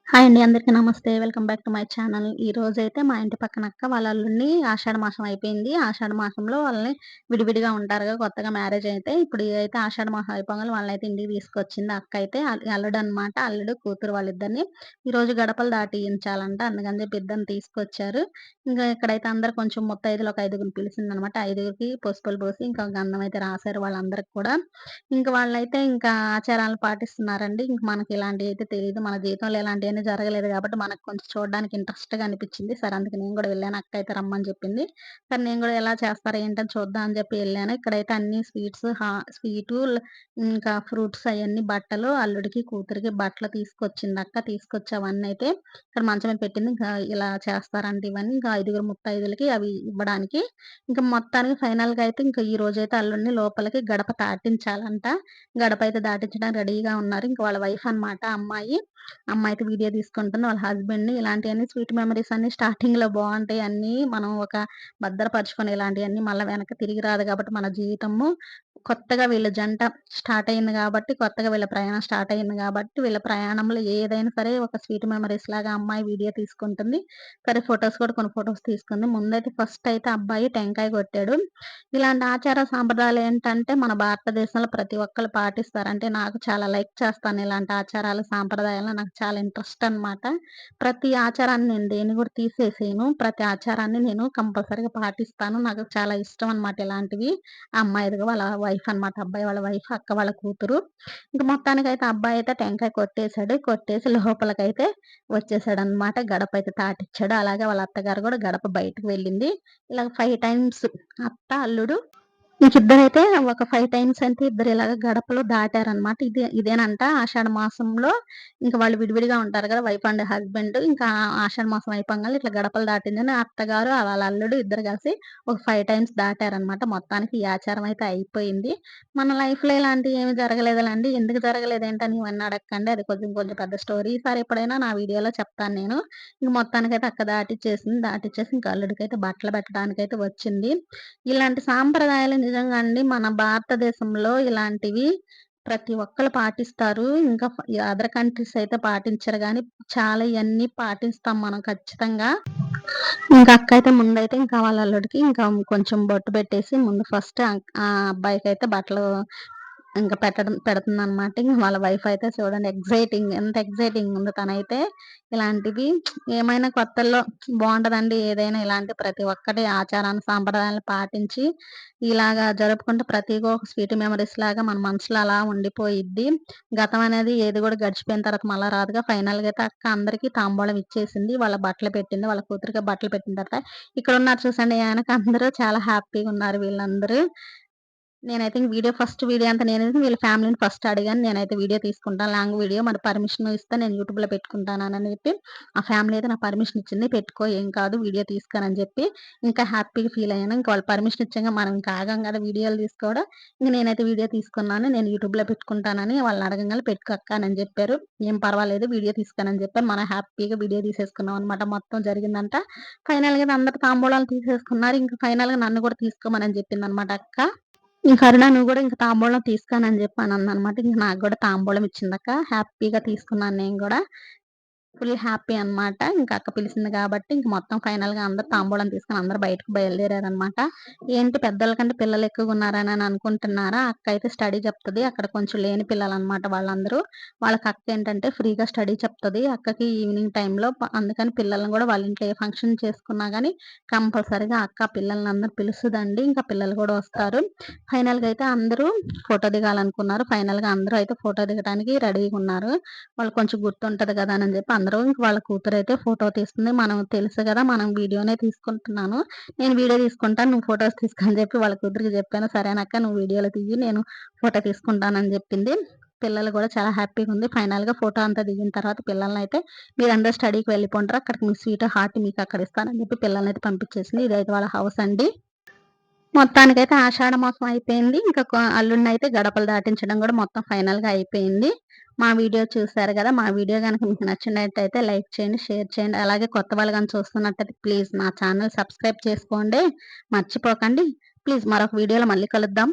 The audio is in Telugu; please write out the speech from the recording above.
హాయ్ అండి. అందరికీ నమస్తే. Welcome back to my channel. ఈరోజైతే మా ఇంటి పక్కన అక్క వాళ్ళ అల్లుడిని ఆషాఢ మాసం అయిపోయింది. ఆషాఢ మాసంలో వాళ్ళని విడివిడిగా ఉంటారుగా కొత్తగా మ్యారేజ్ అయితే. ఇప్పుడు అయితే ఆషాఢ మాసం అయిపోగానే వాళ్ళనైతే ఇంటికి తీసుకొచ్చింది. అక్క అయితే అల్లుడనమాట. అల్లుడు, కూతురు వాళ్ళిద్దరిని ఈరోజు గడపలు దాటించాలంట. అందుకని చెప్పి ఇద్దరిని తీసుకొచ్చారు. ఇంకా ఇక్కడైతే అందరూ కొంచెం ముత్తైదులు ఒక ఐదుగురిని పిలిచిందనమాట. ఐదుగురికి పసుపులు పోసి ఇంకా గంధం అయితే రాశారు వాళ్ళందరికి కూడా. ఇంక వాళ్ళైతే ఇంకా ఆచారాలను పాటిస్తున్నారండి. ఇంక మనకి ఇలాంటియయితే తెలీదు. మన జీవితంలో ఇలాంటియన్నీ జరగలేదు గాబట్టి, మనకు కొంచెం చూడడానికి ఇంట్రెస్ట్‌గా అనిపిచ్చింది. సరే అందుకే నేను గూడా వెళ్ళాను. అక్క అయితే రమ్మని చెప్పింది. సరే నేను గూడా ఎలా చేస్తారో ఏంటని చూద్దాం అని చెప్పి ఎళ్ళాను. ఇక్కడైతే అన్ని స్వీటు ఇంకా ఫ్రూట్స్ అయన్నీ బట్టలు అల్లుడికి, కూతురికి బట్టలు తీసుకొచ్చిందక్క. తీసుకొచ్చి అవన్నయితే ఇక్కడ మంచం మీద పెట్టింది. ఇంకా ఇలా చేస్తారంట ఇవన్నీ. ఇంకా ఐదుగురు ముత్తైదులకి అవి ఇవ్వడానికి. ఇంక మొత్తానికి ఫైనల్‌గా అయితే ఇంక ఈరోజైతే అల్లుడిని లోపలికి గడప దాటించాలంట. గడపైతే దాటించడానికి రెడీగా ఉన్నారు. ఇంక వాళ్ళ వైఫ్ అనమాట అమ్మాయి. అమ్మాయి అయితే వీడియో తీసుకుంటుంది. వాళ్ళ హస్బెండ్‌ని ఇలాంటియన్నీ స్వీట్ మెమోరీస్ అన్నీ స్టార్టింగ్‌లో బావుంటాయి. అన్నీ మనం ఒక భద్రపరుచుకొని ఇలాంటియన్నీ మళ్ళా వెనక్కి తిరిగి రాదు కాబట్టి మన జీవితము కొత్తగా వీళ్ళ జంట స్టార్ట్ అయింది గాబట్టి, కొత్తగా వీళ్ళ ప్రయాణం స్టార్ట్ అయింది గాబట్టి, వీళ్ళ ప్రయాణంలో ఏదైనా సరే ఒక స్వీట్ మెమోరీస్ లాగా అమ్మాయి వీడియో తీసుకుంటుంది. సరే ఫోటోస్ కూడా కొన్ని ఫోటోస్ తీసుకుంది. ముందైతే ఫస్ట్ అయితే అబ్బాయి టెంకాయ కొట్టాడు. ఇలాంటి ఆచార సాంప్రదాయాలేంటంటే మన భారతదేశంలో ప్రతి ఒక్కళ్ళు పాటిస్తారు. అంటే నాకు చాలా లైక్ చేస్తాను ఇలాంటి ఆచారాలు, సాంప్రదాయాలు నాకు చాలా ఇంట్రెస్ట్ అనమాట. ప్రతి ఆచారాన్ని నేను దేన్ని కూడా తీసేసేయను. ప్రతి ఆచారాన్ని నేను కంపల్సరీగా పాటిస్తాను. నాకు చాలా ఇష్టం అనమాట ఇలాంటివి. ఆ అమ్మాయిదిగో వాళ్ళ వైఫ్ అనమాట. అబ్బాయి వాళ్ళ వైఫ్, అక్క వాళ్ళ కూతురు. ఇంక మొత్తానికైతే అబ్బాయి అయితే టెంకాయ కొట్టేసాడు. కొట్టేసి లోపలికైతే వచ్చేసాడనమాట. గడపైతే తాటిచ్చాడు. అలాగే వాళ్ళ అత్తగారు గూడా గడప బయటకి వెళ్ళింది. ఇలాగ 5 టైమ్స్ అత్త, అల్లుడు ఇంకిద్దరైతే ఒక 5 టైమ్స్ అంటే ఇద్దరు ఇలాగ గడపలో దాటారనమాట. ఇదేనంట ఆషాఢ మాసంలో ఇంక వాళ్ళు విడివిడిగా ఉంటారు గదా! Wife and husband. ఇంకా ఆషాఢ మాసం అయిపోంగానే ఇట్లా గడపలు దాటిందని అత్తగారు, వాళ్ళ అల్లుడు ఇద్దరు కలిసి ఒక 5 టైమ్స్ దాటారనమాట. మొత్తానికి ఈ ఆచారం అయితే అయిపోయింది. మన లైఫ్‌లో ఇలాంటియి ఏమి జరగలేదులెండి. ఎందుకు జరగలేదేంటని ఇవన్నీ అడగకండి. అది కొంచెం కొంచెం పెద్ద స్టోరీ. ఈసారి ఎప్పుడైనా నా వీడియోలో చెప్తాను నేను. ఇంక మొత్తానికైతే అక్క దాటిచ్చేసింది. దాటిచ్చేసి ఇంక అల్లుడికైతే బట్టలు పెట్టడానికైతే వచ్చింది. ఇలాంటి సాంప్రదాయాలు నిజంగా అండి మన భారతదేశంలో ఇలాంటివి ప్రతి ఒక్కళ్ళు పాటిస్తారు. ఇంకా ఈ అదర్ కంట్రీస్ అయితే పాటించరు గానీ, చాలా ఇయన్నీ పాటిస్తాం మనం ఖచ్చితంగా. ఇంకా అక్కయితే ముందైతే ఇంకా వాళ్ళ అల్లుడికి ఇంకా కొంచెం బొట్టు పెట్టేసి ముందు ఫస్ట్ ఆ అబ్బాయికైతే బట్టలు ఇంక పెడుతుందనమాట. ఇంక వాళ్ళ వైఫ్ అయితే చూడండి ఎంత ఎక్సైటింగ్ ఉందో తనైతే. ఇలాంటివి ఏమైనా కొత్తల్లో బావుంటదండి. ఏదైనా ఇలాంటి ప్రతి ఒక్కటి ఆచారాన్ని, సాంప్రదాయాలను పాటించి ఇలాగా జరుపుకుంటే ప్రతిగా ఒక స్వీట్ మెమోరీస్ లాగా మన మనసులో అలా ఉండిపోయిద్ది. గతం అనేది ఏది గూడా గడిచిపోయిన తర్వాత మళ్ళా రాదుగా. ఫైనల్‌గా అయితే అక్క అందరికి తాంబూలం ఇచ్చేసింది. వాళ్ళ బట్టలు పెట్టింది. వాళ్ళ కూతురికి బట్టలు పెట్టిన తర్వాత ఇక్కడున్నారు చూసండి ఎనక అందరూ చాలా హ్యాపీగున్నారు వీళ్ళందరూ. నేనైతే ఇంక ఫస్ట్ వీడియో అంతా నేనైతే వీళ్ళ ఫ్యామిలీని ఫస్ట్ అడిగాను. నేనైతే వీడియో తీసుకుంటాను. లాంగ్ వీడియో మరి పర్మిషన్ ఇస్తే నేను యూట్యూబ్‌లో పెట్టుకుంటానని చెప్పి, ఆ ఫ్యామిలీ అయితే నాకు పర్మిషన్ ఇచ్చింది. పెట్టుకో ఏం కాదు వీడియో తీసుకోనని చెప్పి, ఇంకా హ్యాపీగా ఫీల్ అయ్యాను. ఇంక వాళ్ళు పర్మిషన్ ఇచ్చాంగా మనం ఇంకా ఆగం కదా! వీడియోలు తీసుకోవడం. ఇంక నేనైతే వీడియో తీసుకున్నాను. నేను యూట్యూబ్‌లో పెట్టుకుంటానని వాళ్ళని అడగంగానే పెట్టుకో అక్క అని చెప్పారు. ఏం పర్వాలేదు వీడియో తీసుకోనని చెప్పాను. మనం హ్యాపీగా వీడియో తీసేసుకున్నాం అనమాట. మొత్తం జరిగిందంతా. ఫైనల్‌గా అయితే అందరూ తాంబూలాలు తీసేసుకున్నారు. ఇంక ఫైనల్‌గా నన్ను కూడా తీసుకోమని చెప్పిందనమాట అక్క. ఇంక "అరుణ నువ్వు గూడా ఇంక తాంబూలం తీసుకోనని" జెప్పి అనన్ననమాట. ఇంక నాకు గూడా తాంబూలం ఇచ్చిందక్క. హ్యాపీగా తీసుకున్నాను నేను గూడా. ఫుల్ హ్యాపీ అనమాట. ఇంక అక్క పిలిసింది గాబట్టి, ఇంక మొత్తం ఫైనల్‌గా అందరూ తాంబూలం తీసుకొని అందరూ బయటకి బయలుదేరారనమాట. ఏంటి పెద్దోళ్ళ కంటే పిల్లలు ఎక్కువగున్నారనని అనుకుంటున్నారా? అక్క అయితే స్టడీ చెప్తది. అక్కడ కొంచెం లేని పిల్లలనమాట వాళ్ళందరూ. వాళ్ళకి అక్క ఏంటంటే ఫ్రీగా స్టడీ చెప్తది. అక్కకి ఈవినింగ్ టైమ్‌లో అందుకని పిల్లల్ని గూడా వాళ్ళ ఇంట్లో ఏ ఫంక్షన్ చేసుకున్నా గానీ, కంపల్సరీగా అక్క పిల్లలనందరూ పిలుస్తదండి. ఇంకా పిల్లలు గూడా వస్తారు. ఫైనల్‌గా అయితే అందరూ ఫోటో దిగాలనుకున్నారు. ఫైనల్‌గా అందరూ అయితే ఫోటో దిగటానికి రెడీగున్నారు. వాళ్ళకి కొంచెం గుర్తుంటది గదా! అని చెప్పి అందరూ ఇంక వాళ్ళ కూతురైతే ఫోటో తీస్తుంది. మనం తెలుసు గదా! మనం వీడియోనే తీసుకుంటున్నాను. నేను వీడియో తీసుకుంటాను. నువ్వు ఫోటోస్ తీసుకో అని చెప్పి వాళ్ళ కూతురికి చెప్పాను. సరేనక్క నువ్వు వీడియోలో తియ్యి. నేను ఫోటో తీసుకుంటానని జెప్పింది. పిల్లలు గూడా చాలా హ్యాపీగుంది. ఫైనల్‌గా ఫోటో అంతా దిగిన తర్వాత పిల్లలనైతే మీరందరూ స్టడీకి వెళ్ళిపోండిరా. అక్కడికి మీ స్వీట్ హార్ట్ మీకక్కడ ఇస్తానని చెప్పి పిల్లలనైతే పంపించేసింది. ఇదైతే వాళ్ళ హౌస్ అండి. మొత్తానికైతే ఆషాఢ మాసం అయిపోయింది. ఇంకా అల్లుడినైతే గడపలు దాటించడం గూడా మొత్తం ఫైనల్‌గా అయిపోయింది. మా వీడియో చూసారు గదా! మా వీడియో గనుక మీకు నచ్చినట్టయితే లైక్ చేయండి, షేర్ చేయండి. అలాగే కొత్త వాళ్ళు గాని చూస్తున్నట్టయితే ప్లీజ్ నా ఛానెల్ సబ్స్క్రైబ్ చేసుకోండి. మర్చిపోకండి. ప్లీజ్ మరొక వీడియోలో మళ్ళీ కలుద్దాం.